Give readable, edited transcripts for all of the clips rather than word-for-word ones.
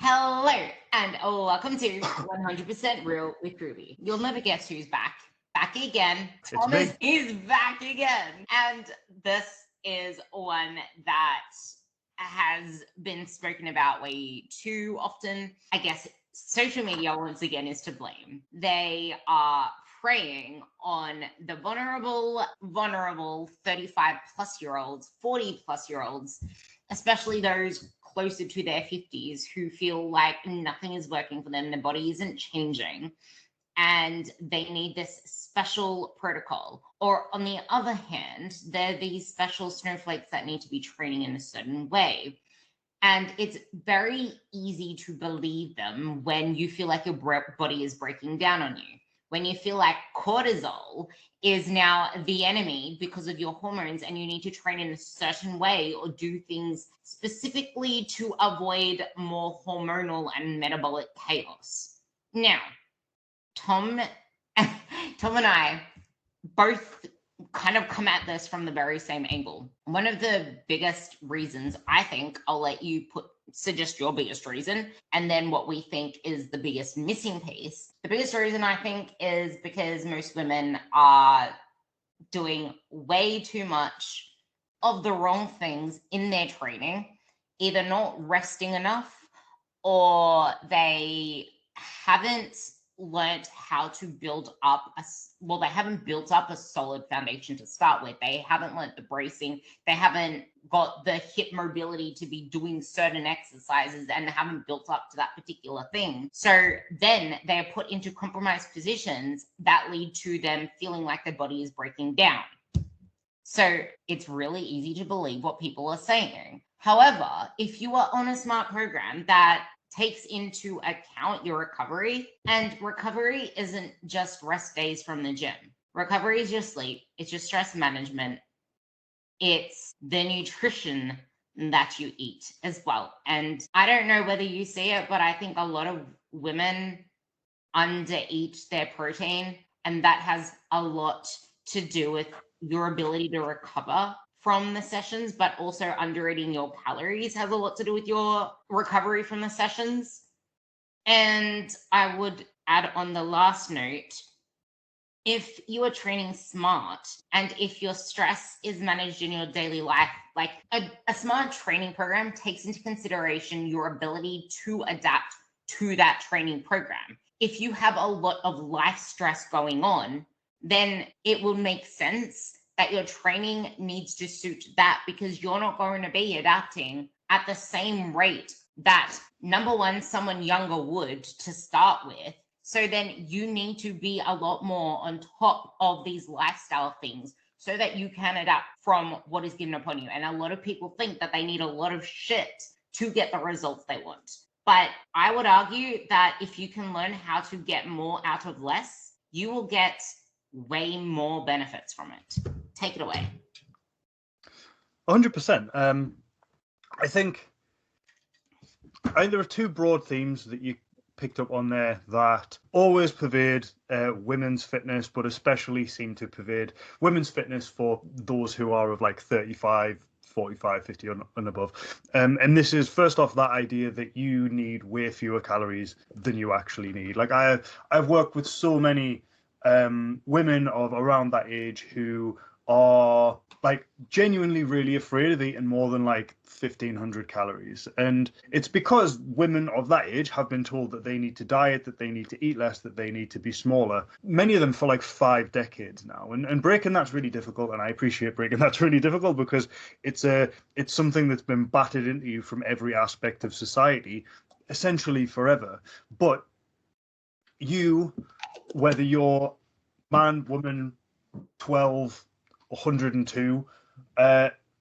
Hello, and welcome to 100% Real with Ruby. You'll never guess who's back. Back again. Thomas is back again. And this is one that has been spoken about way too often. I guess social media, once again, is to blame. They are preying on the vulnerable 35 plus year olds, 40 plus year olds, especially those closer to their 50s who feel like nothing is working for them, their body isn't changing, and they need this special protocol. Or on the other hand, they're these special snowflakes that need to be training in a certain way. And it's very easy to believe them when you feel like your body is breaking down on you. When you feel like cortisol is now the enemy because of your hormones and you need to train in a certain way or do things specifically to avoid more hormonal and metabolic chaos. Now, Tom and I both kind of come at this from the very same angle. One of the biggest reasons, I think, I'll let you suggest your biggest reason, and then what we think is the biggest missing piece. The biggest reason, I think, is because most women are doing way too much of the wrong things in their training, either not resting enough or they haven't learned how to build up they haven't built up a solid foundation to start with. They haven't learned the bracing. They haven't got the hip mobility to be doing certain exercises and haven't built up to that particular thing. So then they're put into compromised positions that lead to them feeling like their body is breaking down. So it's really easy to believe what people are saying. However, if you are on a smart program that takes into account your recovery, and recovery isn't just rest days from the gym. Recovery is your sleep, it's your stress management, it's the nutrition that you eat as well. And I don't know whether you see it, but I think a lot of women undereat their protein, and that has a lot to do with your ability to recover from the sessions, but also under eating your calories has a lot to do with your recovery from the sessions. And I would add on the last note, if you are training smart and if your stress is managed in your daily life, like a smart training program takes into consideration your ability to adapt to that training program. If you have a lot of life stress going on, then it will make sense that your training needs to suit that, because you're not going to be adapting at the same rate that, number one, someone younger would to start with. So then you need to be a lot more on top of these lifestyle things so that you can adapt from what is given upon you. And a lot of people think that they need a lot of shit to get the results they want. But I would argue that if you can learn how to get more out of less, you will get way more benefits from it. Take it away. 100%. I think there are two broad themes that you picked up on there that always pervade women's fitness, but especially seem to pervade women's fitness for those who are of like 35, 45, 50 and above. And this is, first off, that idea that you need way fewer calories than you actually need. Like I've worked with so many women of around that age who are like genuinely really afraid of eating more than like 1,500 calories. And it's because women of that age have been told that they need to diet, that they need to eat less, that they need to be smaller, many of them for like 5 decades now. And breaking that's really difficult. And I appreciate breaking that's really difficult because it's something that's been battered into you from every aspect of society, essentially forever. But you, whether you're man, woman, 12, 102,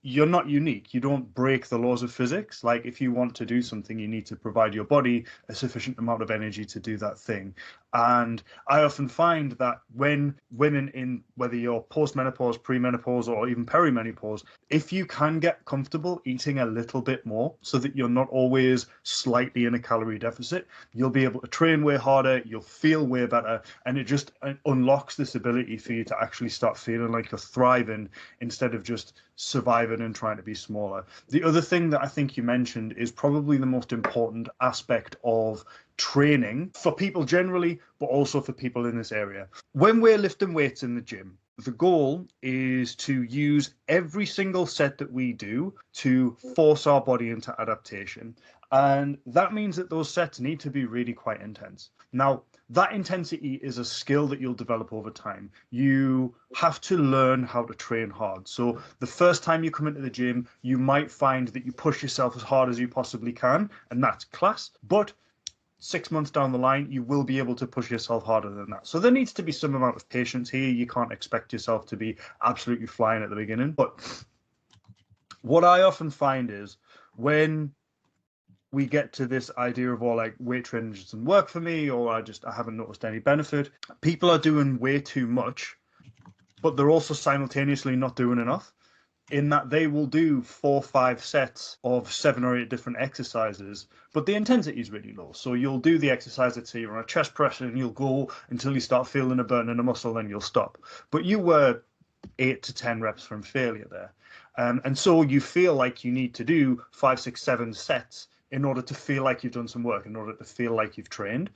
you're not unique. You don't break the laws of physics. Like if you want to do something, you need to provide your body a sufficient amount of energy to do that thing. And I often find that when women in, whether you're post-menopause, pre-menopause, or even perimenopause, if you can get comfortable eating a little bit more so that you're not always slightly in a calorie deficit, you'll be able to train way harder, you'll feel way better, and it just unlocks this ability for you to actually start feeling like you're thriving instead of just surviving driven and trying to be smaller. The other thing that I think you mentioned is probably the most important aspect of training for people generally, but also for people in this area. When we're lifting weights in the gym, the goal is to use every single set that we do to force our body into adaptation. And that means that those sets need to be really quite intense. Now, that intensity is a skill that you'll develop over time. You have to learn how to train hard. So the first time you come into the gym, you might find that you push yourself as hard as you possibly can, and that's class. But 6 months down the line, you will be able to push yourself harder than that. So there needs to be some amount of patience here. You can't expect yourself to be absolutely flying at the beginning. But what I often find is when we get to this idea of, well, like, weight training doesn't work for me, or I haven't noticed any benefit, people are doing way too much, but they're also simultaneously not doing enough, in that they will do 4 or 5 sets of 7 or 8 different exercises, but the intensity is really low. So you'll do the exercise, let's say you're on a chest press, and you'll go until you start feeling a burn in a muscle, then you'll stop. But you were 8 to 10 reps from failure there. And so you feel like you need to do 5, 6, 7 sets in order to feel like you've done some work, in order to feel like you've trained.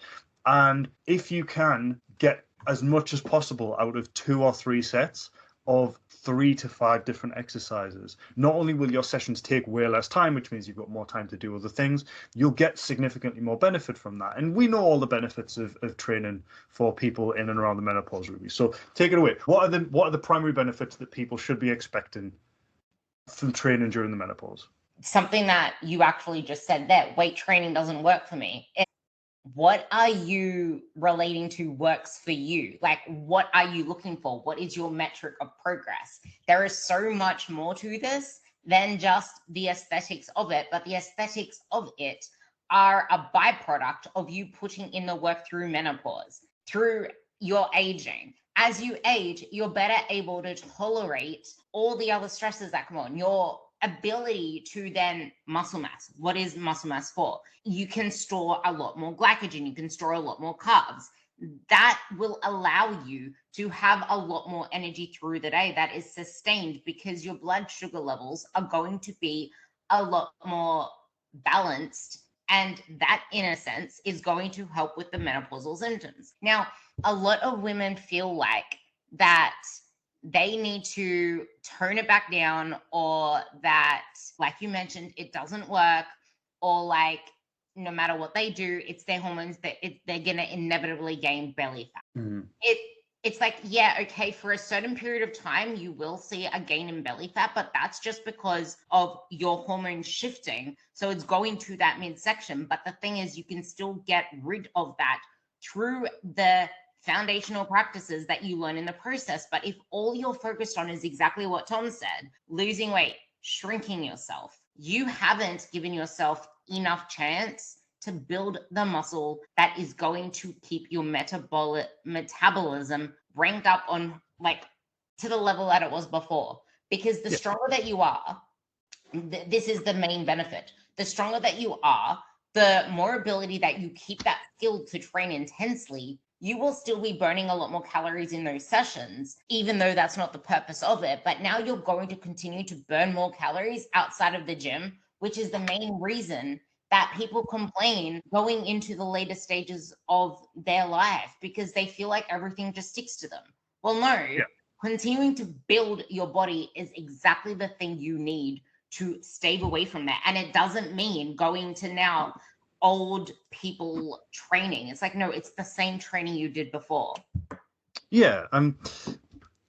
And if you can get as much as possible out of 2 or 3 sets of 3 to 5 different exercises, not only will your sessions take way less time, which means you've got more time to do other things, you'll get significantly more benefit from that. And we know all the benefits of training for people in and around the menopause, Ruby. So take it away. What are the primary benefits that people should be expecting from training during the menopause? Something that you actually just said there, weight training doesn't work for me. What are you relating to works for you? Like, what are you looking for? What is your metric of progress? There is so much more to this than just the aesthetics of it, but the aesthetics of it are a byproduct of you putting in the work through menopause, through your aging. As you age, you're better able to tolerate all the other stresses that come on. Your ability to then muscle mass. What is muscle mass for? You can store a lot more glycogen. You can store a lot more carbs. That will allow you to have a lot more energy through the day that is sustained, because your blood sugar levels are going to be a lot more balanced. And that, in a sense, is going to help with the menopausal symptoms. Now, a lot of women feel like that they need to tone it back down, or that, like you mentioned, it doesn't work, or like no matter what they do, it's their hormones that they're going to inevitably gain belly fat. Mm-hmm. It's like, yeah, okay, for a certain period of time, you will see a gain in belly fat, but that's just because of your hormones shifting. So it's going to that midsection. But the thing is, you can still get rid of that through the foundational practices that you learn in the process. But if all you're focused on is exactly what Tom said, losing weight, shrinking yourself, you haven't given yourself enough chance to build the muscle that is going to keep your metabolism ranked up on, like, to the level that it was before. Because the stronger that you are, this is the main benefit. The stronger that you are, the more ability that you keep that skill to train intensely. You will still be burning a lot more calories in those sessions, even though that's not the purpose of it. But now you're going to continue to burn more calories outside of the gym, which is the main reason that people complain going into the later stages of their life, because they feel like everything just sticks to them. Well, no, continuing to build your body is exactly the thing you need to stay away from that. And it doesn't mean going to now old people training. It's like, no, it's the same training you did before. Yeah, and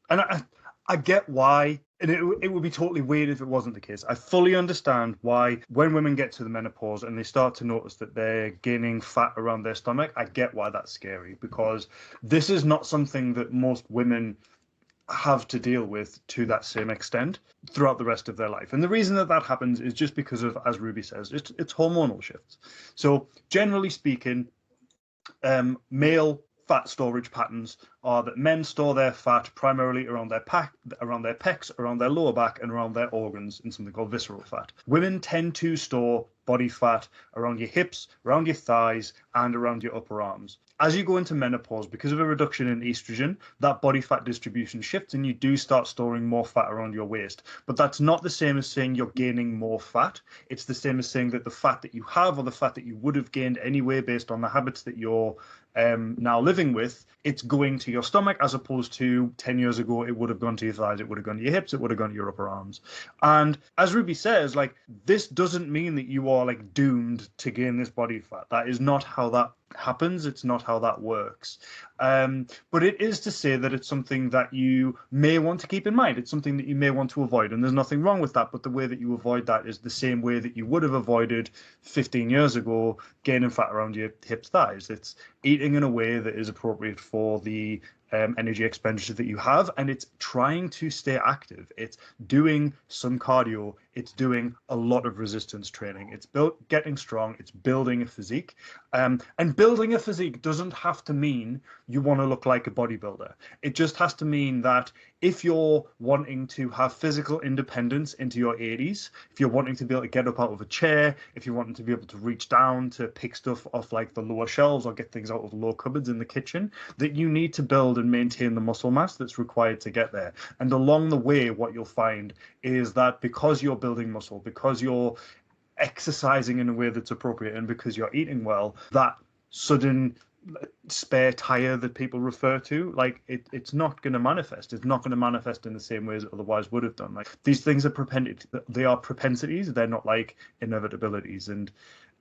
I get why, and it would be totally weird if it wasn't the case. I fully understand why when women get to the menopause and they start to notice that they're gaining fat around their stomach, I get why that's scary, because this is not something that most women have to deal with to that same extent throughout the rest of their life. And the reason that happens is just because of, as Ruby says, it's hormonal shifts. So generally speaking, male fat storage patterns are that men store their fat primarily around their pecs, around their lower back, and around their organs in something called visceral fat. Women tend to store body fat around your hips, around your thighs, and around your upper arms. As you go into menopause, because of a reduction in estrogen, that body fat distribution shifts and you do start storing more fat around your waist. But that's not the same as saying you're gaining more fat. It's the same as saying that the fat that you have, or the fat that you would have gained anyway based on the habits that you're now living with, it's going to your stomach, as opposed to 10 years ago, it would have gone to your thighs, it would have gone to your hips, it would have gone to your upper arms. And as Ruby says, like, this doesn't mean that you are like doomed to gain this body fat. That is not how that happens. It's not how that works. But it is to say that it's something that you may want to keep in mind. It's something that you may want to avoid, and there's nothing wrong with that. But the way that you avoid that is the same way that you would have avoided 15 years ago gaining fat around your hips, thighs. It's eating in a way that is appropriate for the energy expenditure that you have, and it's trying to stay active. It's doing some cardio. It's doing a lot of resistance training. It's getting strong. It's building a physique. And building a physique doesn't have to mean you want to look like a bodybuilder. It just has to mean that if you're wanting to have physical independence into your 80s, if you're wanting to be able to get up out of a chair, if you're wanting to be able to reach down to pick stuff off like the lower shelves or get things out of low cupboards in the kitchen, that you need to build and maintain the muscle mass that's required to get there. And along the way, what you'll find is that because you're building muscle, because you're exercising in a way that's appropriate, and because you're eating well, that sudden spare tire that people refer to, like, it's not going to manifest. It's not going to manifest in the same way as it otherwise would have done. Like, these things are propensities. They're not like inevitabilities. And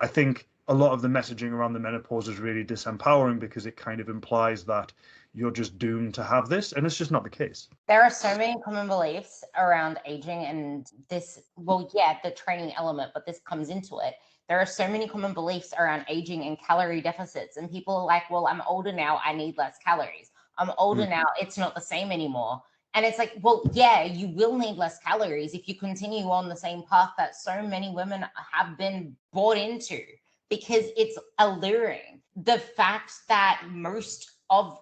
I think a lot of the messaging around the menopause is really disempowering, because it kind of implies that you're just doomed to have this, and it's just not the case. There are so many common beliefs around aging and this, well, yeah, the training element, but this comes into it. There are so many common beliefs around aging and calorie deficits, and people are like, well, I'm older now, I need less calories. I'm older now, it's not the same anymore. And it's like, well, yeah, you will need less calories if you continue on the same path that so many women have been bought into, because it's alluring. The fact that most of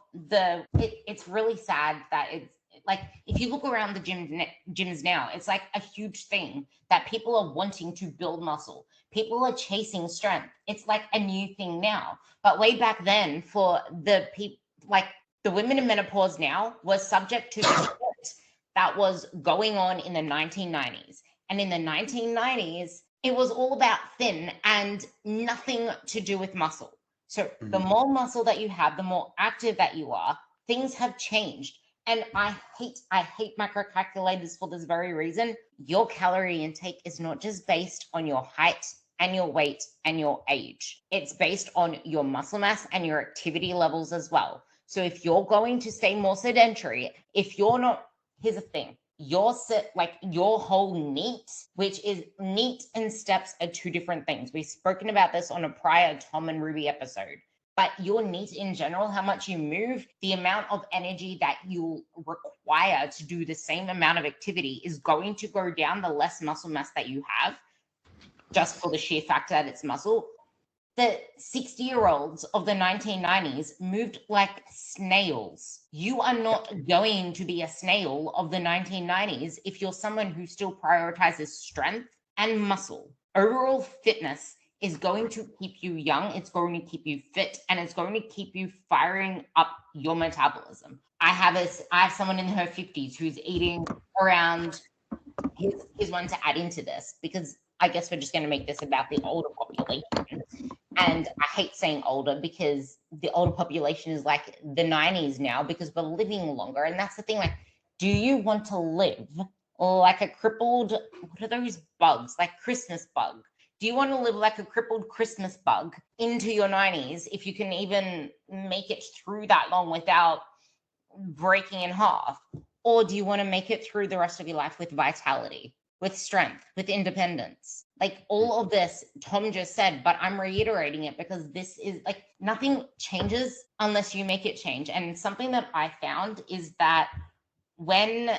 it's really sad that it's like, if you look around the gyms now, it's like a huge thing that people are wanting to build muscle. People are chasing strength. It's like a new thing now. But way back then, for the people, like the women in menopause now, was subject to the shit that was going on in the 1990s. And in the 1990s, it was all about thin and nothing to do with muscle. So the more muscle that you have, the more active that you are, things have changed. And I hate microcalculators for this very reason. Your calorie intake is not just based on your height and your weight and your age. It's based on your muscle mass and your activity levels as well. So if you're going to stay more sedentary, if you're not, here's the thing, your whole NEAT, which is NEAT and steps are two different things. We've spoken about this on a prior Tom and Ruby episode. But your NEAT in general, how much you move, the amount of energy that you require to do the same amount of activity is going to go down the less muscle mass that you have, just for the sheer fact that it's muscle. The 60-year-olds of the 1990s moved like snails. You are not going to be a snail of the 1990s if you're someone who still prioritizes strength and muscle. Overall fitness is going to keep you young, it's going to keep you fit, and it's going to keep you firing up your metabolism. I have someone in her 50s who's eating around, here's one to add into this, because I guess we're just going to make this about the older population. And I hate saying older, because the older population is like the 90s now, because we're living longer. And that's the thing, like, do you want to live like a crippled, what are those bugs, like Christmas bug? Do you want to live like a crippled Christmas bug into your 90s if you can even make it through that long without breaking in half? Or do you want to make it through the rest of your life with vitality, with strength, with independence? Like, all of this Tom just said, but I'm reiterating it because this is like, nothing changes unless you make it change. And something that I found is that when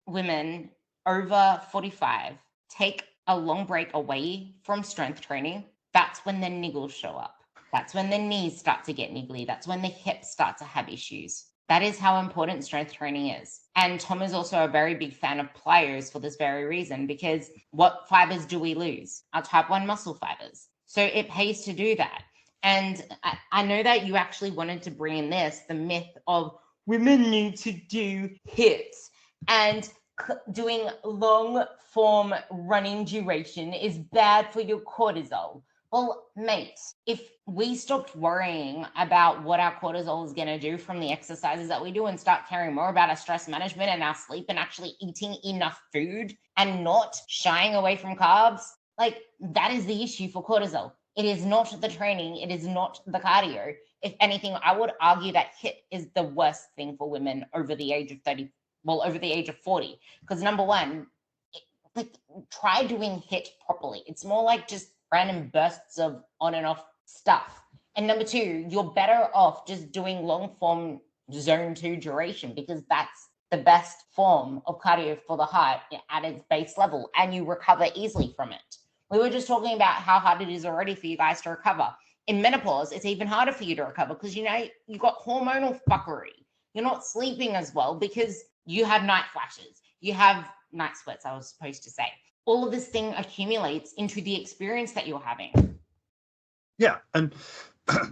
women over 45 take a long break away from strength training, that's when the niggles show up. That's when the knees start to get niggly. That's when the hips start to have issues. That is how important strength training is. And Tom is also a very big fan of plyos for this very reason, because what fibers do we lose? Our type 1 muscle fibers. So it pays to do that. And I know that you actually wanted to bring in the myth of women need to do hits, and doing long form running duration is bad for your cortisol. Well, mate, if we stopped worrying about what our cortisol is going to do from the exercises that we do and start caring more about our stress management and our sleep and actually eating enough food and not shying away from carbs, like, that is the issue for cortisol. It is not the training. It is not the cardio. If anything, I would argue that HIIT is the worst thing for women over the age of 30, over the age of 40. Because number one, try doing HIIT properly. It's more like just random bursts of on and off stuff. And number two, you're better off just doing long form zone 2 duration, because that's the best form of cardio for the heart at its base level, and you recover easily from it. We were just talking about how hard it is already for you guys to recover. In menopause, it's even harder for you to recover because, you've got hormonal fuckery. You're not sleeping as well because you have night flashes. You have night sweats, I was supposed to say. All of this thing accumulates into the experience that you're having. Yeah, and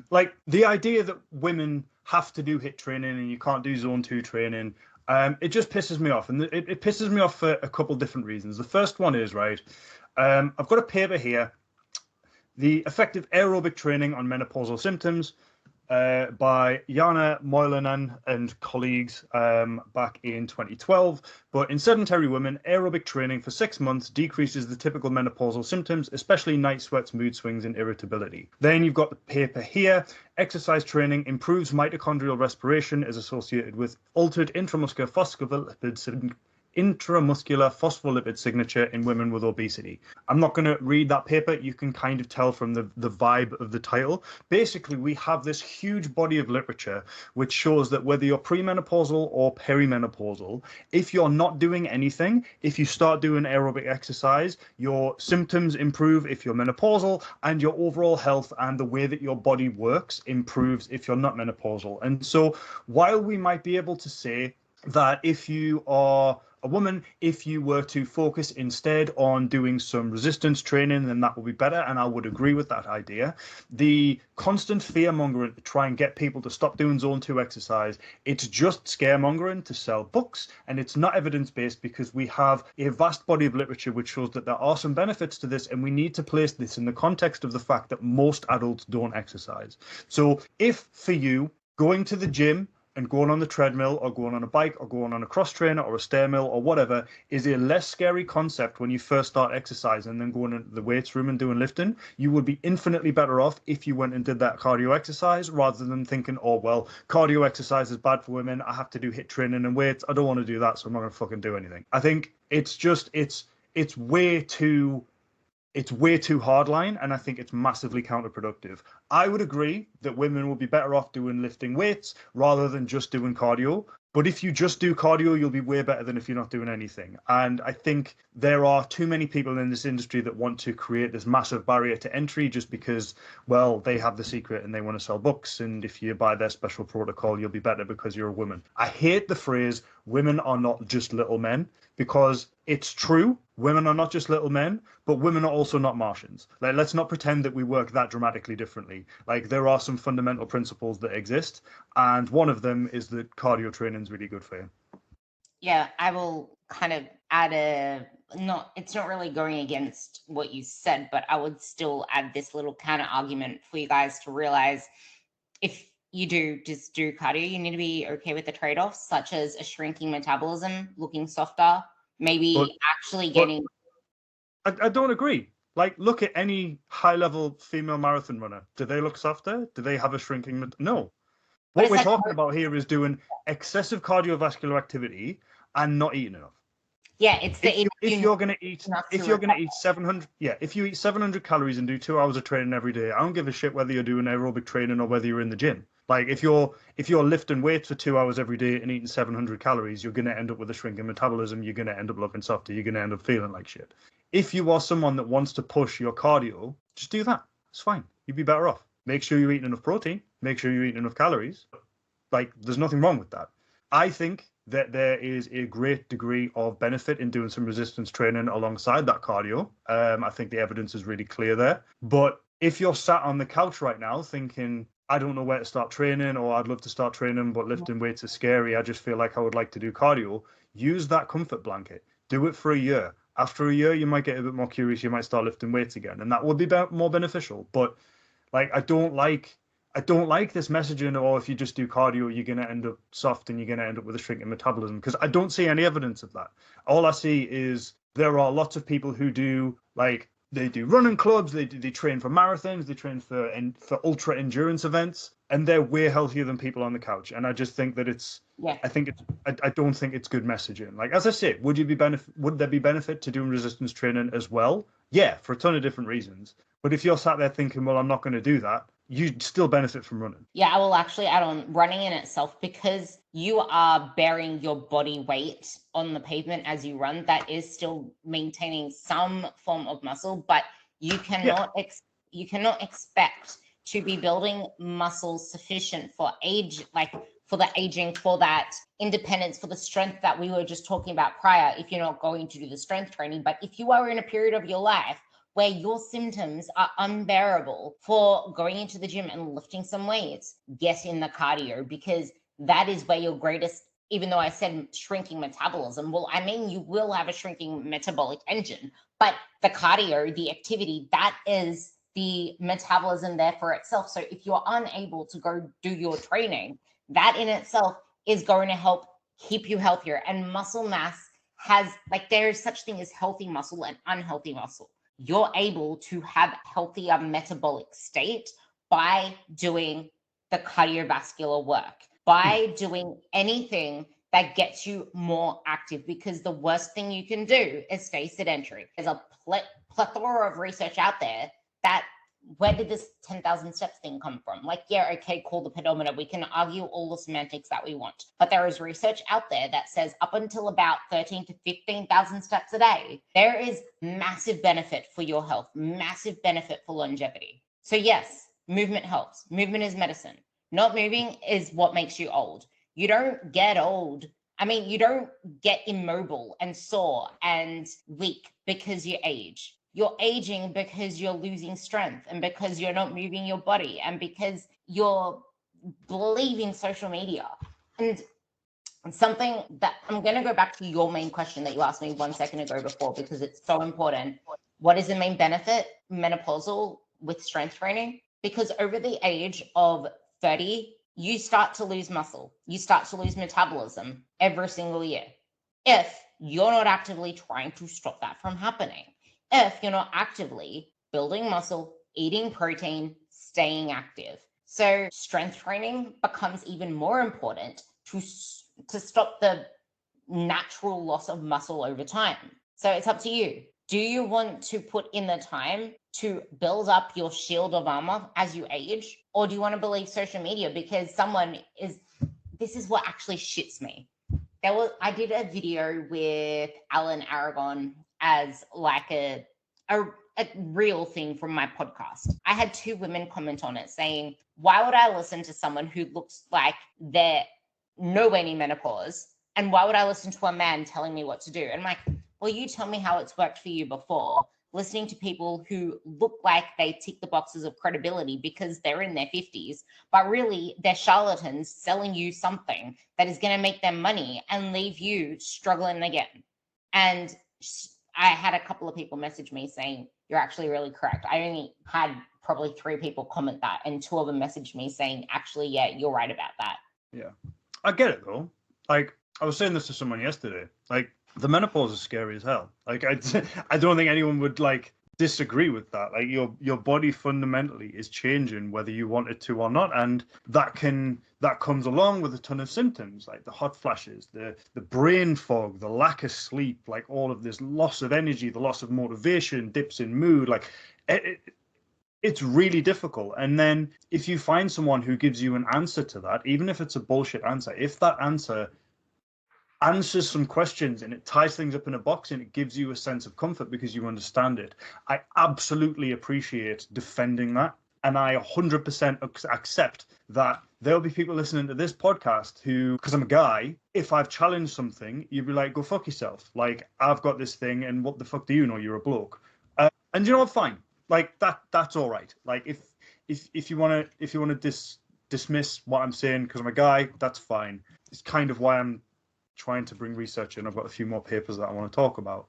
like the idea that women have to do HIIT training and you can't do zone 2 training, it just pisses me off. And it pisses me off for a couple different reasons. The first one is, right, I've got a paper here, The Effective Aerobic Training on Menopausal Symptoms, by Jana Moilanen and colleagues back in 2012. But in sedentary women, aerobic training for 6 months decreases the typical menopausal symptoms, especially night sweats, mood swings, and irritability. Then you've got the paper here. Exercise training improves mitochondrial respiration, is associated with altered intramuscular phospholipid signature in women with obesity. I'm not going to read that paper. You can kind of tell from the vibe of the title. Basically, we have this huge body of literature which shows that whether you're premenopausal or perimenopausal, if you're not doing anything, if you start doing aerobic exercise, your symptoms improve if you're menopausal, and your overall health and the way that your body works improves if you're not menopausal. And so while we might be able to say that if you are a woman, if you were to focus instead on doing some resistance training, then that would be better. And I would agree with that idea. The constant fear-mongering to try and get people to stop doing zone 2 exercise, it's just scaremongering to sell books. And it's not evidence-based, because we have a vast body of literature which shows that there are some benefits to this. And we need to place this in the context of the fact that most adults don't exercise. So if for you, going to the gym and going on the treadmill or going on a bike or going on a cross trainer or a stair mill or whatever is a less scary concept when you first start exercising than going into the weights room and doing lifting, you would be infinitely better off if you went and did that cardio exercise, rather than thinking, oh, well, cardio exercise is bad for women. I have to do HIIT training and weights. I don't want to do that, so I'm not going to fucking do anything. I think it's way too hardline, and I think it's massively counterproductive. I would agree that women will be better off doing lifting weights rather than just doing cardio. But if you just do cardio, you'll be way better than if you're not doing anything. And I think there are too many people in this industry that want to create this massive barrier to entry just because, well, they have the secret and they want to sell books. And if you buy their special protocol, you'll be better because you're a woman. I hate the phrase, women are not just little men, because it's true. Women are not just little men, but women are also not Martians. Like, let's not pretend that we work that dramatically differently. Like, there are some fundamental principles that exist, and one of them is that cardio training is really good for you. Yeah, I will kind of add it's not really going against what you said, but I would still add this little counter argument for you guys to realize, if you just do cardio, you need to be okay with the trade-offs, such as a shrinking metabolism, looking softer, maybe actually getting... I don't agree. Like, look at any high-level female marathon runner. Do they look softer? Do they have a shrinking... No. What we're talking about here is doing excessive cardiovascular activity and not eating enough. Yeah, it's if you're going to eat 700, if you eat 700 calories and do 2 hours of training every day, I don't give a shit whether you're doing aerobic training or whether you're in the gym. Like, if you're lifting weights for 2 hours every day and eating 700 calories, you're going to end up with a shrinking metabolism. You're going to end up looking softer. You're going to end up feeling like shit. If you are someone that wants to push your cardio, just do that. It's fine. You'd be better off. Make sure you're eating enough protein. Make sure you're eating enough calories. like, there's nothing wrong with that. I think that there is a great degree of benefit in doing some resistance training alongside that cardio. I think the evidence is really clear there. But if you're sat on the couch right now thinking, I don't know where to start training, or I'd love to start training, but lifting weights is scary, I just feel like I would like to do cardio, use that comfort blanket. Do it for a year. After a year, you might get a bit more curious. You might start lifting weights again, and that would be more beneficial. But like, I don't like this messaging, or if you just do cardio, you're going to end up soft and you're going to end up with a shrinking metabolism, because I don't see any evidence of that. All I see is there are lots of people who do, like, they do running clubs, they train for marathons, they train for ultra endurance events, and they're way healthier than people on the couch. And I just think that I don't think it's good messaging. Like, as I say, would there be benefit to doing resistance training as well? Yeah, for a ton of different reasons. But if you're sat there thinking, well, I'm not going to do that, you'd still benefit from running. Yeah, I will actually add on running in itself, because you are bearing your body weight on the pavement as you run. That is still maintaining some form of muscle, but you cannot expect to be building muscle sufficient for age, like for the aging, for that independence, for the strength that we were just talking about prior, if you're not going to do the strength training. But if you are in a period of your life where your symptoms are unbearable for going into the gym and lifting some weights, get in the cardio, because that is where your greatest, even though I said shrinking metabolism, well, I mean, you will have a shrinking metabolic engine, but the cardio, the activity, that is the metabolism there for itself. So if you're unable to go do your training, that in itself is going to help keep you healthier. And muscle mass has, like, there is such thing as healthy muscle and unhealthy muscle. You're able to have healthier metabolic state by doing the cardiovascular work, by doing anything that gets you more active, because the worst thing you can do is stay sedentary. There's a plethora of research out there that, where did this 10,000 steps thing come from? Like, yeah, okay, cool, the pedometer. We can argue all the semantics that we want. But there is research out there that says up until about 13 to 15,000 steps a day, there is massive benefit for your health, massive benefit for longevity. So yes, movement helps. Movement is medicine. Not moving is what makes you old. You don't get old. I mean, you don't get immobile and sore and weak because you age. You're aging because you're losing strength, and because you're not moving your body, and because you're believing social media. And something that I'm going to go back to your main question that you asked me 1 second ago before, because it's so important. What is the main benefit menopausal with strength training? Because over the age of 30, you start to lose muscle. You start to lose metabolism every single year, if you're not actively trying to stop that from happening. If you're not actively building muscle, eating protein, staying active. So strength training becomes even more important to stop the natural loss of muscle over time. So it's up to you. Do you want to put in the time to build up your shield of armor as you age? Or do you want to believe social media? Because this is what actually shits me. I did a video with Alan Aragon as like a real thing from my podcast. I had 2 women comment on it saying, why would I listen to someone who looks like they're nowhere near menopause? And why would I listen to a man telling me what to do? And I'm like, well, you tell me how it's worked for you before. Listening to people who look like they tick the boxes of credibility because they're in their 50s, but really they're charlatans selling you something that is going to make them money and leave you struggling again. And I had a couple of people message me saying, you're actually really correct. I only had probably 3 people comment that, and 2 of them messaged me saying, actually, yeah, you're right about that. Yeah, I get it though. Like, I was saying this to someone yesterday. Like, the menopause is scary as hell. Like, I don't think anyone would like disagree with that. Like, your body fundamentally is changing whether you want it to or not, and that comes along with a ton of symptoms, like the hot flashes, the brain fog, the lack of sleep, like all of this loss of energy, the loss of motivation, dips in mood. Like, it's really difficult. And then if you find someone who gives you an answer to that, even if it's a bullshit answer, if that answer answers some questions and it ties things up in a box and it gives you a sense of comfort because you understand it, I absolutely appreciate defending that. And I 100% accept that there'll be people listening to this podcast who, because I'm a guy, if I've challenged something, you'd be like, go fuck yourself. Like, I've got this thing, and what the fuck do you know? You're a bloke. And you know what? Fine. Like, that's all right. Like, if you want to dismiss what I'm saying because I'm a guy, that's fine. It's kind of why I'm trying to bring research in. I've got a few more papers that I want to talk about.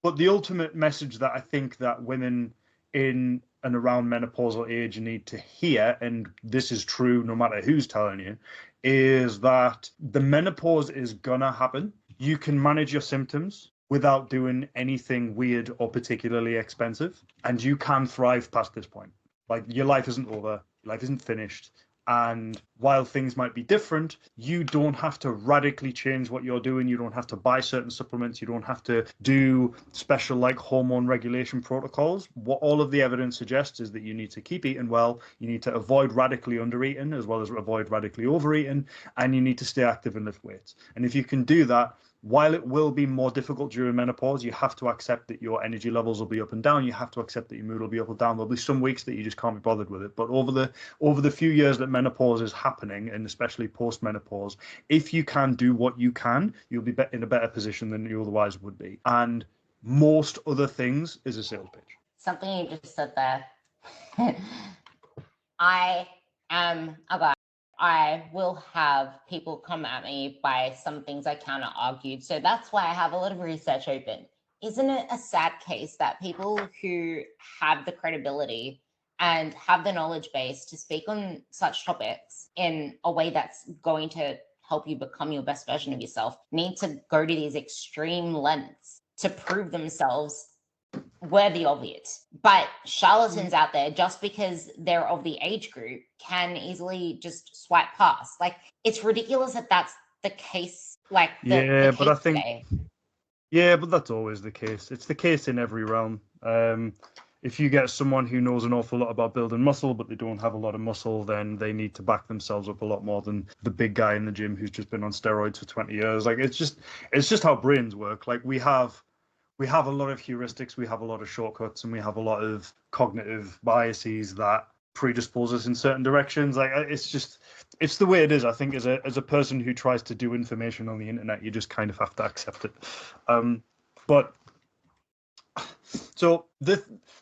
But the ultimate message that I think that women in and around menopausal age need to hear, and this is true no matter who's telling you, is that the menopause is gonna happen. You can manage your symptoms without doing anything weird or particularly expensive, and you can thrive past this point. Like, your life isn't over, your life isn't finished. And while things might be different, you don't have to radically change what you're doing. You don't have to buy certain supplements. You don't have to do special like hormone regulation protocols. What all of the evidence suggests is that you need to keep eating well. You need to avoid radically undereating as well as avoid radically overeating. And you need to stay active and lift weights. And if you can do that, while it will be more difficult during menopause, you have to accept that your energy levels will be up and down. You have to accept that your mood will be up and down. There'll be some weeks that you just can't be bothered with it. But over the few years that menopause is happening, and especially post-menopause, if you can do what you can, you'll be in a better position than you otherwise would be. And most other things is a sales pitch. Something you just said there. I am a guy. I will have people come at me by some things I counter argued. So that's why I have a lot of research open. Isn't it a sad case that people who have the credibility and have the knowledge base to speak on such topics in a way that's going to help you become your best version of yourself need to go to these extreme lengths to prove themselves worthy of it? But charlatans out there, just because they're of the age group, can easily just swipe past. Like, it's ridiculous that that's the case. Like, but I think but that's always the case. It's the case in every realm. If you get someone who knows an awful lot about building muscle, but they don't have a lot of muscle, then they need to back themselves up a lot more than the big guy in the gym who's just been on steroids for 20 years. Like, it's just how brains work. Like, we have a lot of heuristics, we have a lot of shortcuts, and we have a lot of cognitive biases that predispose us in certain directions. Like, it's the way it is. I think as a person who tries to do information on the internet, you just kind of have to accept it. So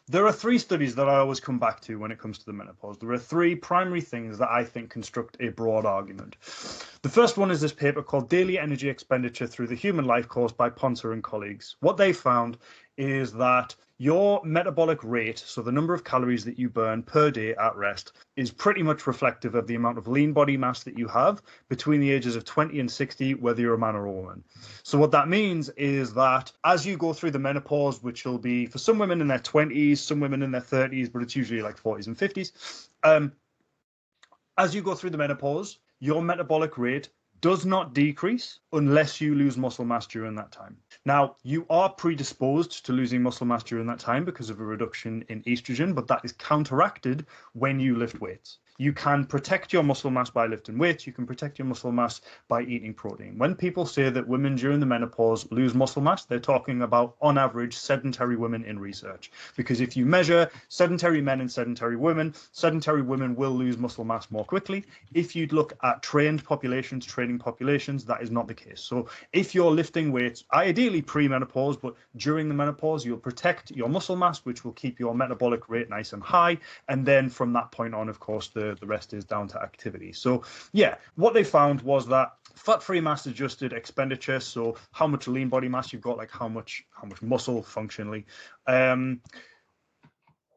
there are three studies that I always come back to when it comes to the menopause. There are three primary things that I think construct a broad argument. The first one is this paper called Daily Energy Expenditure Through the Human Life Course by Ponser and colleagues. What they found is that your metabolic rate, so the number of calories that you burn per day at rest, is pretty much reflective of the amount of lean body mass that you have between the ages of 20 and 60, whether you're a man or a woman. So what that means is that as you go through the menopause, which will be for some women in their 20s, some women in their 30s, but it's usually like 40s and 50s, as you go through the menopause, your metabolic rate does not decrease unless you lose muscle mass during that time. Now, you are predisposed to losing muscle mass during that time because of a reduction in estrogen, but that is counteracted when you lift weights. You can protect your muscle mass by lifting weights. You can protect your muscle mass by eating protein. When people say that women during the menopause lose muscle mass, they're talking about, on average, sedentary women in research. Because if you measure sedentary men and sedentary women will lose muscle mass more quickly. If you'd look at trained populations, training populations, that is not the case. So if you're lifting weights, ideally pre-menopause, but during the menopause, you'll protect your muscle mass, which will keep your metabolic rate nice and high. And then from that point on, of course, the rest is down to activity. So yeah, what they found was that fat-free mass adjusted expenditure, so how much lean body mass you've got, like how much muscle functionally,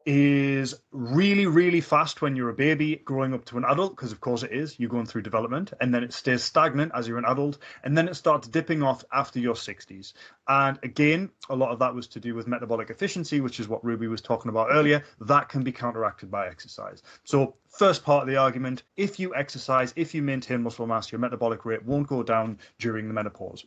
is really, really fast when you're a baby growing up to an adult, because of course it is, you're going through development, and then it stays stagnant as you're an adult, and then it starts dipping off after your 60s. And again, a lot of that was to do with metabolic efficiency, which is what Ruby was talking about earlier. That can be counteracted by exercise. So first part of the argument, if you exercise, if you maintain muscle mass, your metabolic rate won't go down during the menopause.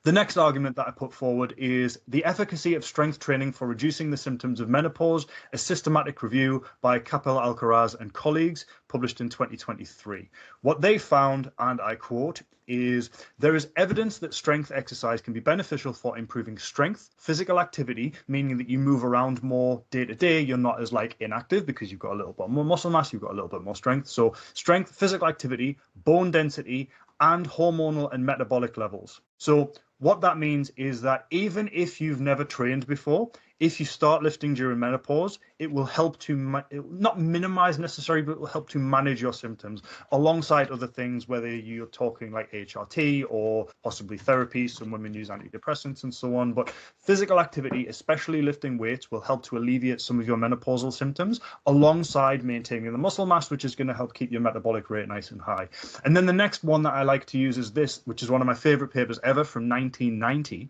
The next argument that I put forward is the efficacy of strength training for reducing the symptoms of menopause, a systematic review by Capel Alcaraz and colleagues, published in 2023. What they found, and I quote, is there is evidence that strength exercise can be beneficial for improving strength, physical activity, meaning that you move around more day to day. You're not as like inactive because you've got a little bit more muscle mass, you've got a little bit more strength. So strength, physical activity, bone density, and hormonal and metabolic levels. So what that means is that even if you've never trained before, if you start lifting during menopause, it will help to not minimize necessarily, but it will help to manage your symptoms alongside other things, whether you're talking like HRT or possibly therapy. Some women use antidepressants and so on. But physical activity, especially lifting weights, will help to alleviate some of your menopausal symptoms alongside maintaining the muscle mass, which is going to help keep your metabolic rate nice and high. And then the next one that I like to use is this, which is one of my favorite papers ever from 1990.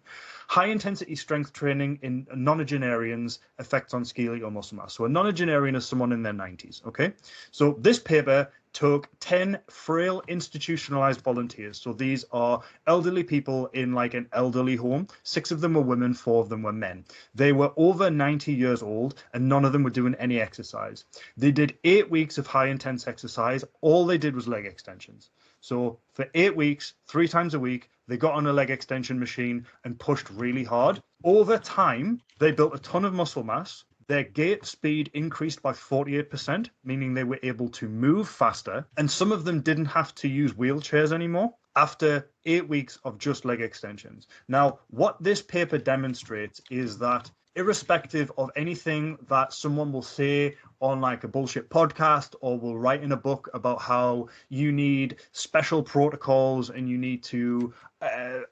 High-intensity strength training in nonagenarians, effects on skeletal muscle mass. So a nonagenarian is someone in their 90s, okay? So this paper took 10 frail institutionalized volunteers. So these are elderly people in like an elderly home. 6 of them were women, 4 of them were men. They were over 90 years old and none of them were doing any exercise. They did 8 weeks of high-intense exercise. All they did was leg extensions. So for 8 weeks, 3 times a week, they got on a leg extension machine and pushed really hard. Over time, they built a ton of muscle mass. Their gait speed increased by 48%, meaning they were able to move faster. And some of them didn't have to use wheelchairs anymore after 8 weeks of just leg extensions. Now, what this paper demonstrates is that irrespective of anything that someone will say on like a bullshit podcast or will write in a book about how you need special protocols and you need to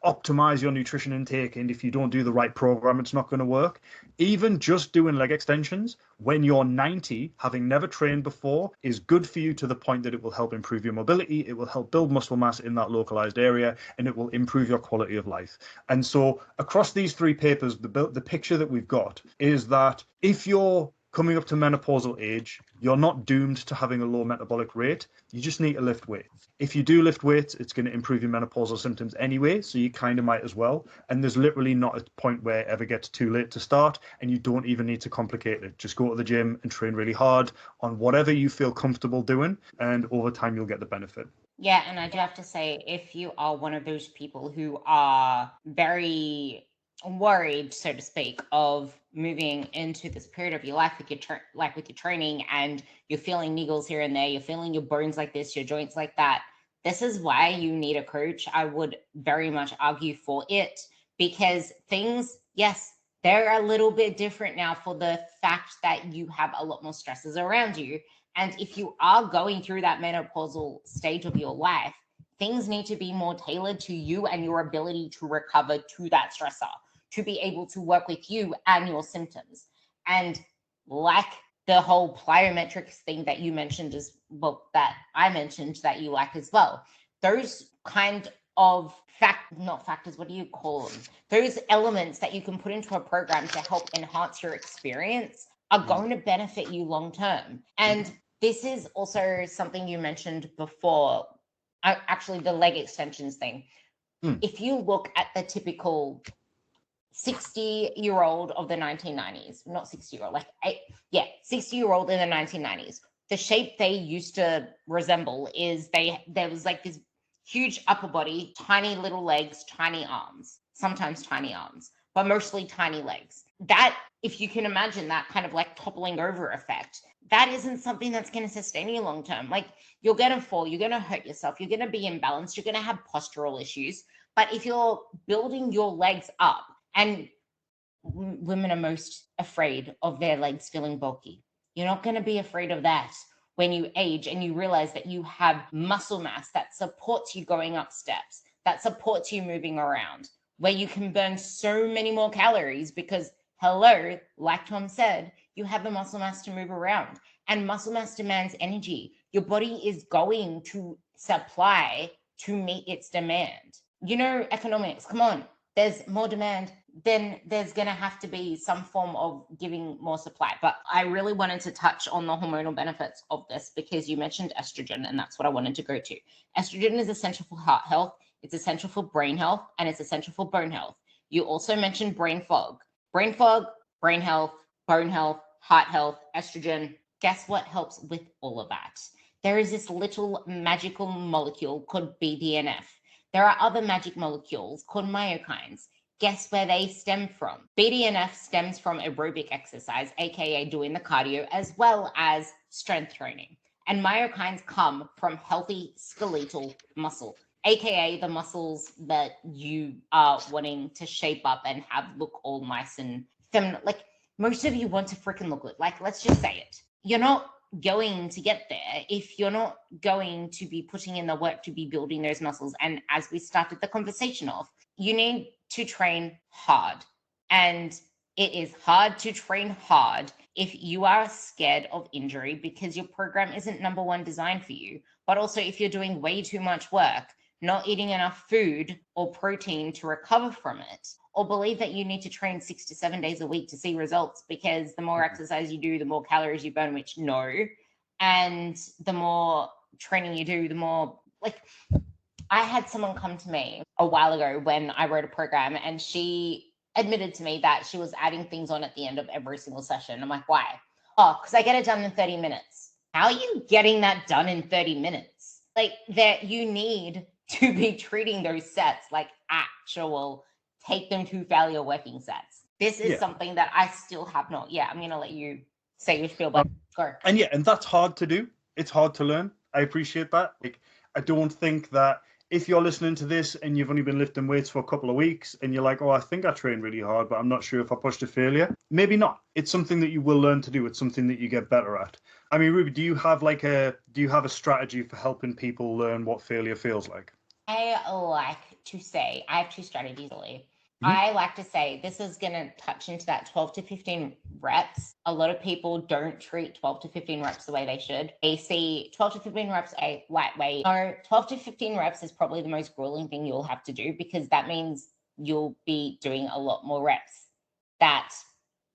optimize your nutrition intake, and if you don't do the right program, it's not going to work. Even just doing leg extensions when you're 90, having never trained before, is good for you to the point that it will help improve your mobility, it will help build muscle mass in that localized area, and it will improve your quality of life. And so across these 3 papers, the picture that we've got is that if you're coming up to menopausal age, you're not doomed to having a low metabolic rate. You just need to lift weights. If you do lift weights, it's going to improve your menopausal symptoms anyway, so you kind of might as well. And there's literally not a point where it ever gets too late to start, and you don't even need to complicate it. Just go to the gym and train really hard on whatever you feel comfortable doing, and over time you'll get the benefit. Yeah, and I do have to say, if you are one of those people who are very worried, so to speak, of moving into this period of your life with your training, and you're feeling niggles here and there, you're feeling your bones like this, your joints like that, this is why you need a coach. I would very much argue for it, because things, yes, they're a little bit different now for the fact that you have a lot more stresses around you. And if you are going through that menopausal stage of your life, things need to be more tailored to you and your ability to recover to that stressor, to be able to work with you and your symptoms. And like the whole plyometrics thing that you mentioned as well, that I mentioned that you like as well, those kind of not factors, what do you call them? Those elements that you can put into a program to help enhance your experience are going to benefit you long term. And this is also something you mentioned before, actually the leg extensions thing. If you look at the typical 60-year-old of the 1990s, not 60-year-old, 60-year-old in the 1990s, the shape they used to resemble is there was like this huge upper body, tiny little legs, tiny arms, sometimes tiny arms, but mostly tiny legs. That, if you can imagine that kind of like toppling over effect, that isn't something that's going to sustain you long term. Like, you're going to fall, you're going to hurt yourself, you're going to be imbalanced, you're going to have postural issues. But if you're building your legs up, and women are most afraid of their legs feeling bulky, you're not going to be afraid of that when you age and you realize that you have muscle mass that supports you going up steps, that supports you moving around, where you can burn so many more calories because, hello, like Tom said, you have the muscle mass to move around, and muscle mass demands energy. Your body is going to supply to meet its demand. You know, economics, come on. There's more demand, then there's going to have to be some form of giving more supply. But I really wanted to touch on the hormonal benefits of this because you mentioned estrogen, and that's what I wanted to go to. Estrogen is essential for heart health, it's essential for brain health, and it's essential for bone health. You also mentioned brain fog. Brain fog, brain health, bone health, heart health, estrogen. Guess what helps with all of that? There is this little magical molecule called BDNF. There are other magic molecules called myokines. Guess where they stem from? BDNF stems from aerobic exercise, aka doing the cardio, as well as strength training. And myokines come from healthy skeletal muscle, aka the muscles that you are wanting to shape up and have look all nice and feminine. Like, most of you want to freaking look good. Like, let's just say it. You're not going to get there if you're not going to be putting in the work to be building those muscles. And as we started the conversation off, you need to train hard. And it is hard to train hard if you are scared of injury because your program isn't number one designed for you. But also if you're doing way too much work, not eating enough food or protein to recover from it, or believe that you need to train 6 to 7 days a week to see results because the more exercise you do, the more calories you burn, which no. And the more training you do, the more, like, I had someone come to me a while ago when I wrote a program, and she admitted to me that she was adding things on at the end of every single session. I'm like, why? Oh, because I get it done in 30 minutes. How are you getting that done in 30 minutes? Like, that you need to be treating those sets like actual take them to failure working sets. This is something that I still have not. Yeah, I'm going to let you say your spiel, but go. And that's hard to do. It's hard to learn. I appreciate that. Like, I don't think that if you're listening to this and you've only been lifting weights for a couple of weeks and you're like, oh, I think I trained really hard, but I'm not sure if I pushed to failure. Maybe not. It's something that you will learn to do. It's something that you get better at. I mean, Ruby, do you have a strategy for helping people learn what failure feels like? I like to say, I have two strategies, Lee. I like to say this is going to touch into that 12 to 15 reps. A lot of people don't treat 12 to 15 reps the way they should. They see 12 to 15 reps a lightweight. No, 12 to 15 reps is probably the most grueling thing you'll have to do because that means you'll be doing a lot more reps that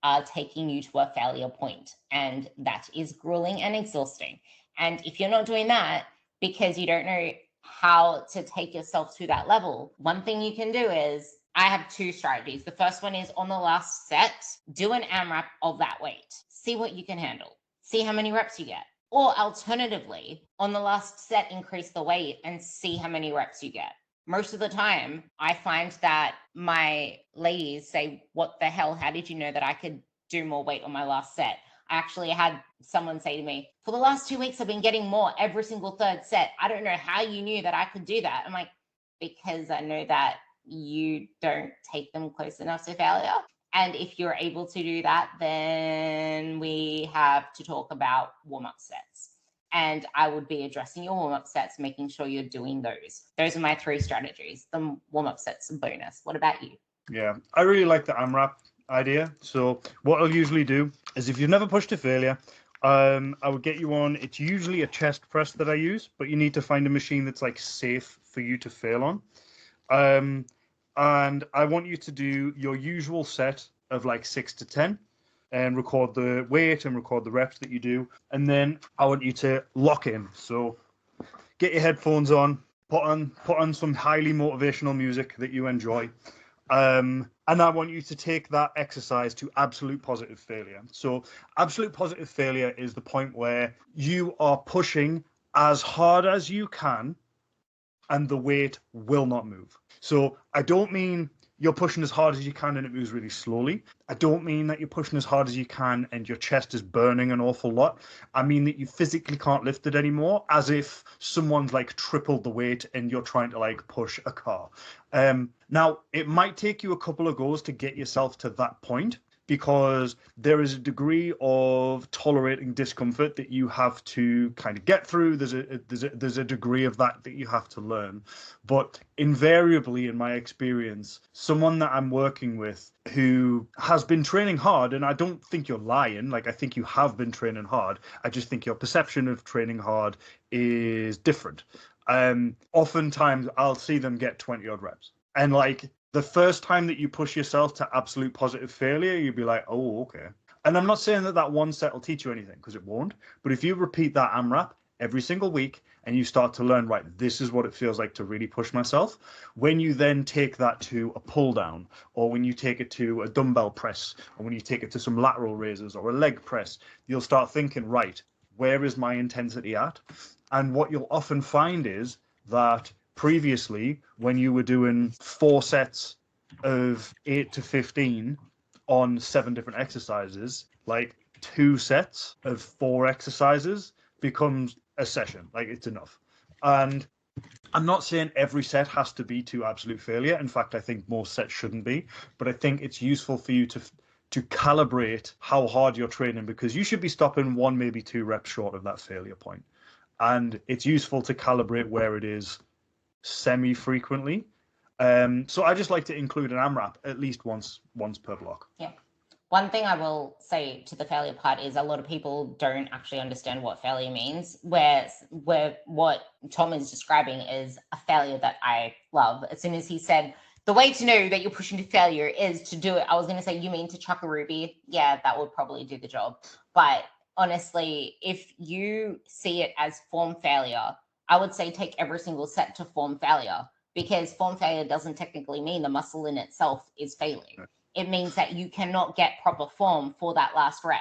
are taking you to a failure point. And that is grueling and exhausting. And if you're not doing that because you don't know how to take yourself to that level, one thing you can do is, I have two strategies. The first one is on the last set, do an AMRAP of that weight. See what you can handle. See how many reps you get. Or alternatively, on the last set, increase the weight and see how many reps you get. Most of the time, I find that my ladies say, what the hell? How did you know that I could do more weight on my last set? I actually had someone say to me, for the last 2 weeks, I've been getting more every single third set. I don't know how you knew that I could do that. I'm like, because I know that you don't take them close enough to failure. And if you're able to do that, then we have to talk about warm-up sets. And I would be addressing your warm-up sets, making sure you're doing those. Those are my three strategies. The warm-up sets are bonus. What about you? Yeah, I really like the AMRAP idea. So what I'll usually do is, if you've never pushed to failure, I would get you on. It's usually a chest press that I use, but you need to find a machine that's like safe for you to fail on. And I want you to do your usual set of like 6 to 10 and record the weight and record the reps that you do. And then I want you to lock in. So get your headphones on, put on some highly motivational music that you enjoy. And I want you to take that exercise to absolute positive failure. So absolute positive failure is the point where you are pushing as hard as you can and the weight will not move. So I don't mean you're pushing as hard as you can and it moves really slowly. I don't mean that you're pushing as hard as you can and your chest is burning an awful lot. I mean that you physically can't lift it anymore, as if someone's like tripled the weight and you're trying to like push a car. Now, it might take you a couple of goes to get yourself to that point, because there is a degree of tolerating discomfort that you have to kind of get through. There's a degree of that you have to learn. But invariably, in my experience, someone that I'm working with who has been training hard, and I don't think you're lying, like I think you have been training hard. I just think your perception of training hard is different. Oftentimes I'll see them get 20 odd reps. And like, The first time that you push yourself to absolute positive failure, you'll be like, oh, okay. And I'm not saying that one set will teach you anything, because it won't. But if you repeat that AMRAP every single week and you start to learn, right, this is what it feels like to really push myself, when you then take that to a pull down, or when you take it to a dumbbell press, or when you take it to some lateral raises or a leg press, you'll start thinking, right, where is my intensity at? And what you'll often find is that previously, when you were doing 4 sets of 8 to 15 on 7 different exercises, like 2 sets of 4 exercises becomes a session. Like, it's enough. And I'm not saying every set has to be to absolute failure. In fact, I think most sets shouldn't be. But I think it's useful for you to calibrate how hard you're training, because you should be stopping 1, maybe 2 reps short of that failure point. And it's useful to calibrate where it is semi-frequently. So I just like to include an AMRAP at least once per block. Yeah. One thing I will say to the failure part is a lot of people don't actually understand what failure means, where what Tom is describing is a failure that I love. As soon as he said, the way to know that you're pushing to failure is to do it, I was going to say, you mean to chuck a Ruby? Yeah, that would probably do the job. But honestly, if you see it as form failure, I would say take every single set to form failure, because form failure doesn't technically mean the muscle in itself is failing. It means that you cannot get proper form for that last rep.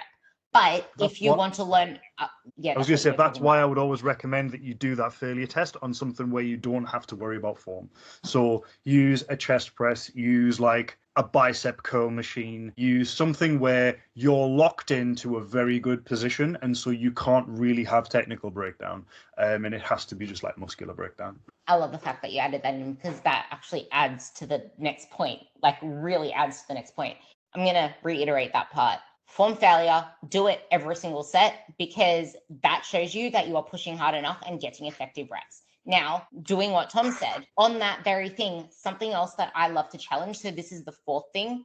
But if you want to learn, I was going to say, that's why I would always recommend that you do that failure test on something where you don't have to worry about form. So use a chest press, use like a bicep curl machine, use something where you're locked into a very good position, and so you can't really have technical breakdown, and it has to be just like muscular breakdown. I love the fact that you added that in, because that actually adds to the next point, like really adds to the next point. I'm going to reiterate that part. Form failure, do it every single set, because that shows you that you are pushing hard enough and getting effective reps. Now, doing what Tom said on that very thing, something else that I love to challenge. So this is the 4th thing.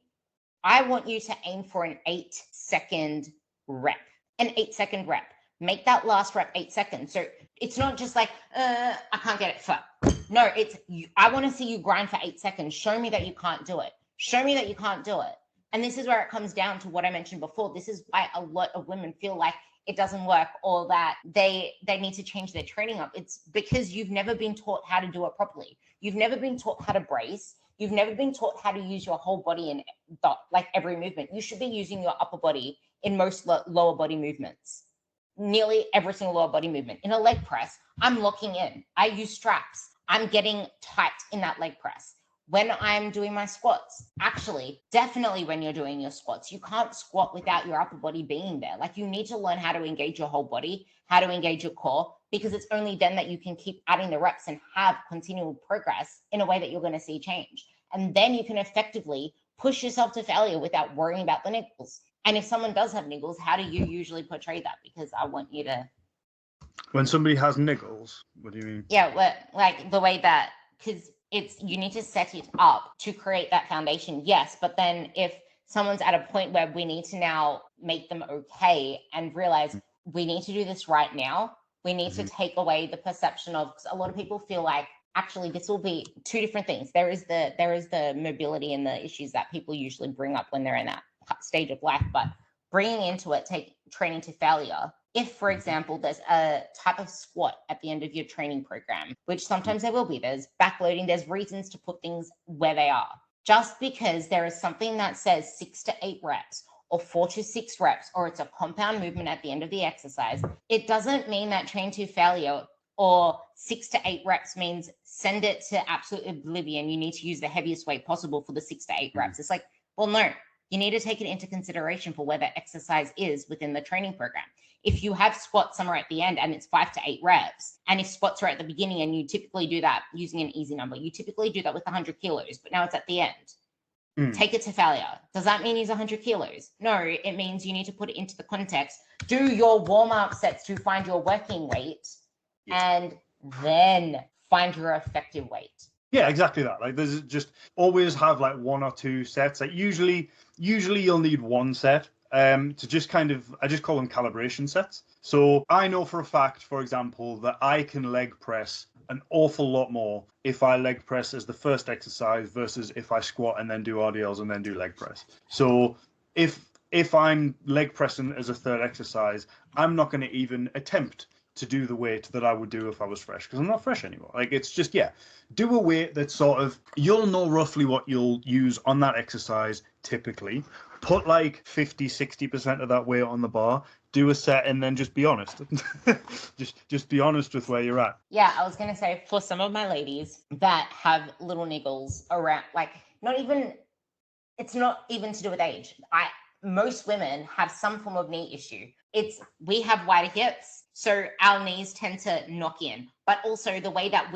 I want you to aim for an 8-second rep, an 8-second rep. Make that last rep 8 seconds. So it's not just like, I can't get it. No, it's, I want to see you grind for 8 seconds. Show me that you can't do it. Show me that you can't do it. And this is where it comes down to what I mentioned before. This is why a lot of women feel like it doesn't work, or that they need to change their training up. It's because you've never been taught how to do it properly. You've never been taught how to brace. You've never been taught how to use your whole body in like every movement. You should be using your upper body in most lower body movements. Nearly every single lower body movement. In a leg press, I'm locking in. I use straps. I'm getting tight in that leg press. When I'm doing my squats, actually, definitely when you're doing your squats, you can't squat without your upper body being there. Like, you need to learn how to engage your whole body, how to engage your core, because it's only then that you can keep adding the reps and have continual progress in a way that you're going to see change. And then you can effectively push yourself to failure without worrying about the niggles. And if someone does have niggles, how do you usually portray that? Because I want you to... When somebody has niggles, what do you mean? Yeah, well, like the way that... Because you need to set it up to create that foundation, yes. But then if someone's at a point where we need to now make them okay and realize we need to do this right now, we need to take away the perception of, because a lot of people feel like, actually, this will be 2 different things. There is the mobility and the issues that people usually bring up when they're in that stage of life, but bringing into it, take training to failure. If, for example, there's a type of squat at the end of your training program, which sometimes there will be, there's backloading, there's reasons to put things where they are. Just because there is something that says 6 to 8 reps or 4 to 6 reps, or it's a compound movement at the end of the exercise, it doesn't mean that train to failure or 6 to 8 reps means send it to absolute oblivion. You need to use the heaviest weight possible for the 6 to 8 reps. It's like, well, no, you need to take it into consideration for where that exercise is within the training program. If you have squats somewhere at the end and it's 5 to 8 reps, and if squats are at the beginning and you typically do that using an easy number, you typically do that with 100 kilos, but now it's at the end. Take it to failure. Does that mean use 100 kilos? No, it means you need to put it into the context. Do your warm-up sets to find your working weight, and then find your effective weight. Yeah, exactly that. Like, there's just always have like 1 or 2 sets. Like usually you'll need 1 set to just kind of, I just call them calibration sets. So I know for a fact, for example, that I can leg press an awful lot more if I leg press as the first exercise versus if I squat and then do RDLs and then do leg press. So if I'm leg pressing as a third exercise, I'm not going to even attempt to do the weight that I would do if I was fresh, because I'm not fresh anymore. Like, it's just, do a weight that sort of, you'll know roughly what you'll use on that exercise typically. Put like 50-60% of that weight on the bar, do a set, and then just be honest. just be honest with where you're at. Yeah, I was going to say, for some of my ladies that have little niggles around, like, it's not even to do with age. Most women have some form of knee issue. We have wider hips, so our knees tend to knock in. But also the way that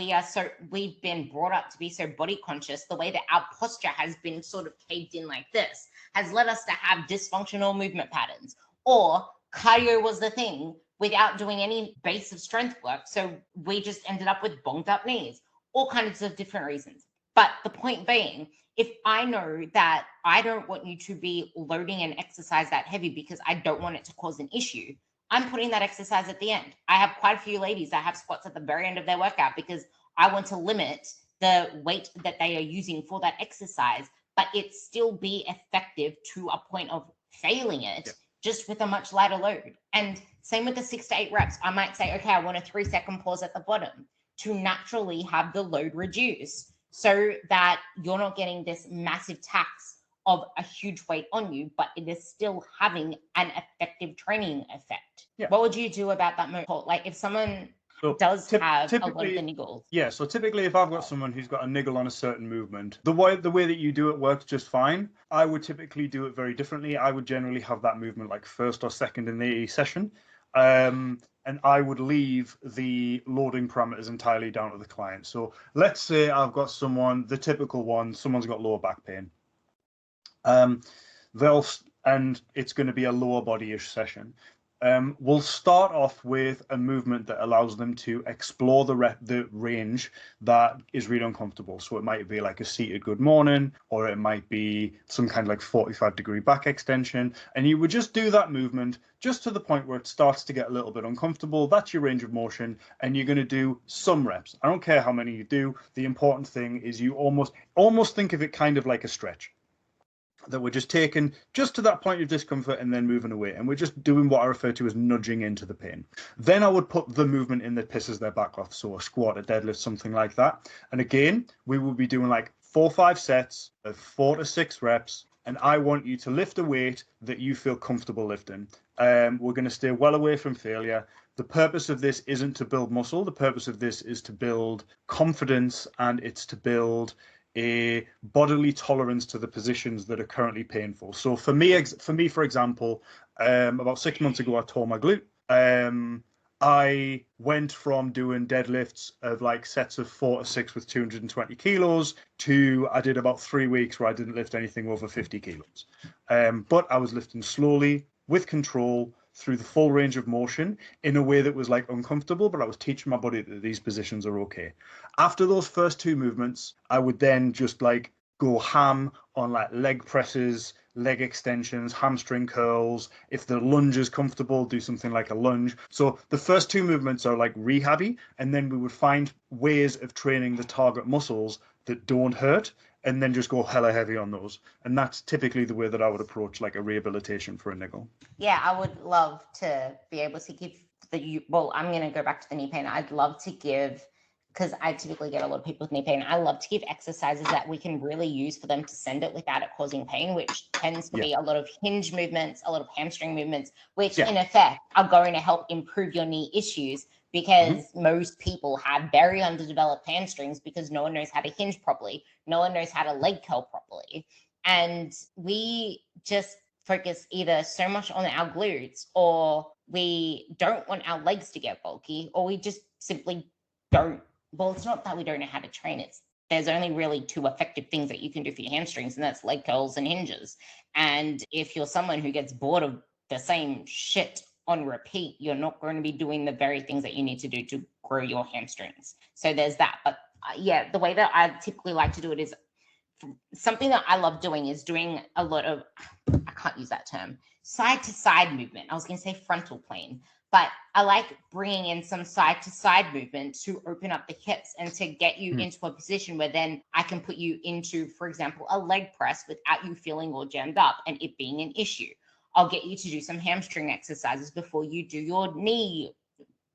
we've been brought up to be so body conscious, the way that our posture has been sort of caved in like this, has led us to have dysfunctional movement patterns. Or cardio was the thing without doing any base of strength work. So we just ended up with bonged up knees, all kinds of different reasons. But the point being, if I know that I don't want you to be loading an exercise that heavy because I don't want it to cause an issue, I'm putting that exercise at the end. I have quite a few ladies that have squats at the very end of their workout because I want to limit the weight that they are using for that exercise, but it still be effective to a point of failing it, just with a much lighter load. And same with the 6 to 8 reps. I might say, okay, I want a 3-second pause at the bottom to naturally have the load reduce, so that you're not getting this massive tax of a huge weight on you, but it is still having an effective training effect. Yeah. What would you do about that moment? Like, if someone does have a lot of the niggles? Yeah, so typically if I've got someone who's got a niggle on a certain movement, the way that you do it works just fine. I would typically do it very differently. I would generally have that movement like first or second in the session. And I would leave the loading parameters entirely down to the client. So let's say I've got the typical one, someone's got lower back pain. And it's going to be a lower body-ish session. We'll start off with a movement that allows them to explore the range that is really uncomfortable. So it might be like a seated good morning, or it might be some kind of like 45-degree back extension. And you would just do that movement just to the point where it starts to get a little bit uncomfortable. That's your range of motion, and you're going to do some reps. I don't care how many you do. The important thing is you almost think of it kind of like a stretch, that we're just taking just to that point of discomfort and then moving away. And we're just doing what I refer to as nudging into the pain. Then I would put the movement in that pisses their back off. So a squat, a deadlift, something like that. And again, we will be doing like 4 or 5 sets of 4 to 6 reps. And I want you to lift a weight that you feel comfortable lifting. We're going to stay well away from failure. The purpose of this isn't to build muscle. The purpose of this is to build confidence, and it's to build a bodily tolerance to the positions that are currently painful. So for me, for example, about 6 months ago, I tore my glute. I went from doing deadlifts of like sets of 4 to 6 with 220 kilos to I did about 3 weeks where I didn't lift anything over 50 kilos. But I was lifting slowly with control through the full range of motion in a way that was like uncomfortable, but I was teaching my body that these positions are okay. After those first 2 movements, I would then just like go ham on like leg presses, leg extensions, hamstring curls. If the lunge is comfortable, do something like a lunge. So the first 2 movements are like rehabby, and then we would find ways of training the target muscles that don't hurt, and then just go hella heavy on those. And that's typically the way that I would approach like a rehabilitation for a niggle. Yeah, I would love to be able to give I'm going to go back to the knee pain. I'd love to give, because I typically get a lot of people with knee pain, I love to give exercises that we can really use for them to send it without it causing pain, which tends to be a lot of hinge movements, a lot of hamstring movements, which in effect are going to help improve your knee issues, because most people have very underdeveloped hamstrings because no one knows how to hinge properly. No one knows how to leg curl properly. And we just focus either so much on our glutes, or we don't want our legs to get bulky, or we just simply don't. Well, it's not that we don't know how to train. There's only really 2 effective things that you can do for your hamstrings, and that's leg curls and hinges. And if you're someone who gets bored of the same shit on repeat, you're not going to be doing the very things that you need to do to grow your hamstrings. So there's that. But the way that I typically like to do it is something that I love doing is doing a lot of, I can't use that term, side to side movement. I was going to say frontal plane, but I like bringing in some side to side movement to open up the hips and to get you into a position where then I can put you into, for example, a leg press without you feeling all jammed up and it being an issue. I'll get you to do some hamstring exercises before you do your knee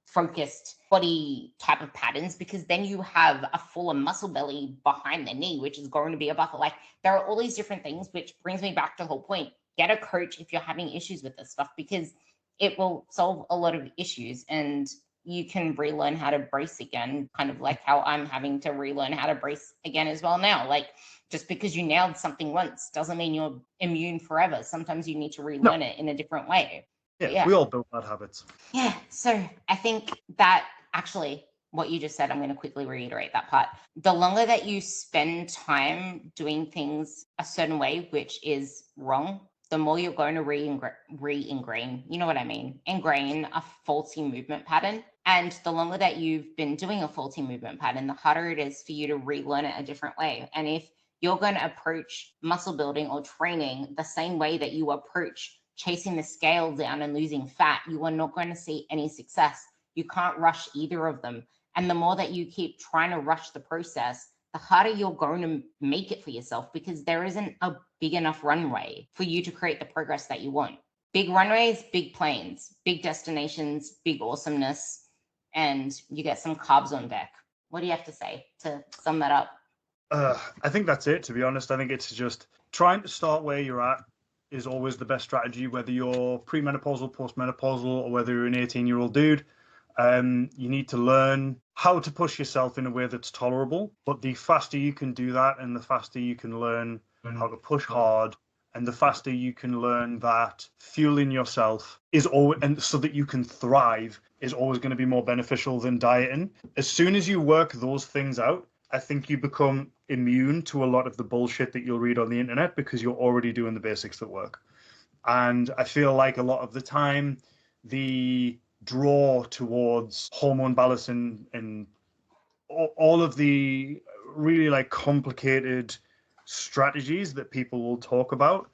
focused body type of patterns, because then you have a fuller muscle belly behind the knee, which is going to be a buffer. Like, there are all these different things, which brings me back to the whole point. Get a coach if you're having issues with this stuff, because it will solve a lot of issues and you can relearn how to brace again, kind of like how I'm having to relearn how to brace again as well now. Like, just because you nailed something once doesn't mean you're immune forever. Sometimes you need to relearn it in a different way. Yeah, we all build bad habits. Yeah, so I think that actually what you just said, I'm going to quickly reiterate that part. The longer that you spend time doing things a certain way, which is wrong, the more you're going to re-ingrain, you know what I mean, ingrain a faulty movement pattern. And the longer that you've been doing a faulty movement pattern, the harder it is for you to relearn it a different way. And if you're going to approach muscle building or training the same way that you approach chasing the scale down and losing fat, you are not going to see any success. You can't rush either of them. And the more that you keep trying to rush the process, the harder you're going to make it for yourself, because there isn't a big enough runway for you to create the progress that you want. Big runways, big planes, big destinations, big awesomeness, and you get some carbs on deck. What do you have to say to sum that up? I think that's it, to be honest. I think it's just trying to start where you're at is always the best strategy, whether you're premenopausal, postmenopausal, or whether you're an 18-year-old dude. You need to learn how to push yourself in a way that's tolerable. But the faster you can do that, and the faster you can learn how to push hard, and the faster you can learn that fueling yourself is always, and so that you can thrive, is always going to be more beneficial than dieting. As soon as you work those things out, I think you become immune to a lot of the bullshit that you'll read on the internet, because you're already doing the basics that work. And I feel like a lot of the time, the draw towards hormone balance and all of the really like complicated strategies that people will talk about,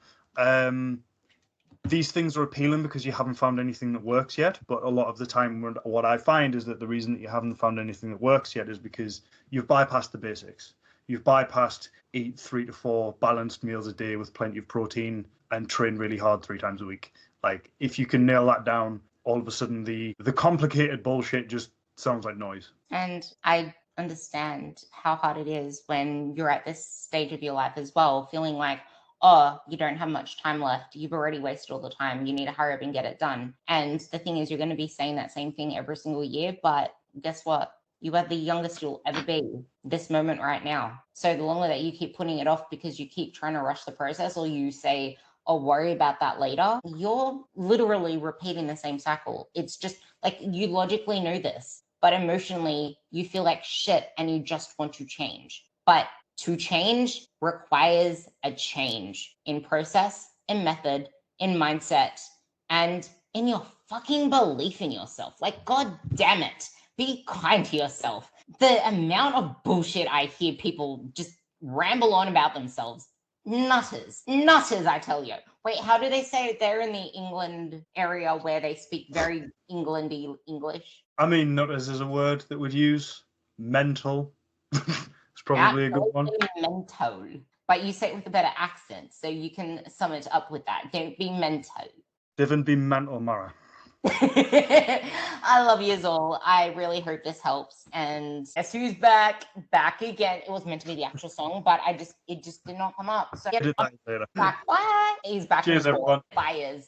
these things are appealing because you haven't found anything that works yet. But a lot of the time, what I find is that the reason that you haven't found anything that works yet is because you've bypassed the basics. You've bypassed eat 3 to 4 balanced meals a day with plenty of protein and train really hard 3 times a week. Like, if you can nail that down, all of a sudden the complicated bullshit just sounds like noise. And I understand how hard it is when you're at this stage of your life as well, feeling like, oh, you don't have much time left. You've already wasted all the time. You need to hurry up and get it done. And the thing is, you're going to be saying that same thing every single year. But guess what? You are the youngest you'll ever be this moment right now. So the longer that you keep putting it off because you keep trying to rush the process, or you say, I'll worry about that later, you're literally repeating the same cycle. It's just like, you logically know this, but emotionally you feel like shit and you just want to change. But to change requires a change in process, in method, in mindset, and in your fucking belief in yourself. Like, God damn it, be kind to yourself. The amount of bullshit I hear people just ramble on about themselves. Nutters, I tell you. Wait, how do they say it? They're in the England area where they speak very Englandy English. I mean, nutters is a word that would use. Mental. It's probably a good one. Mental. But you say it with a better accent, so you can sum it up with that. Don't be mental. Don't be mental, Mara. I love you all. I really hope this helps. And guess who's back again. It was meant to be the actual song, but it just did not come up. So Back later. Back. What? He's back. Cheers, everyone. Bye.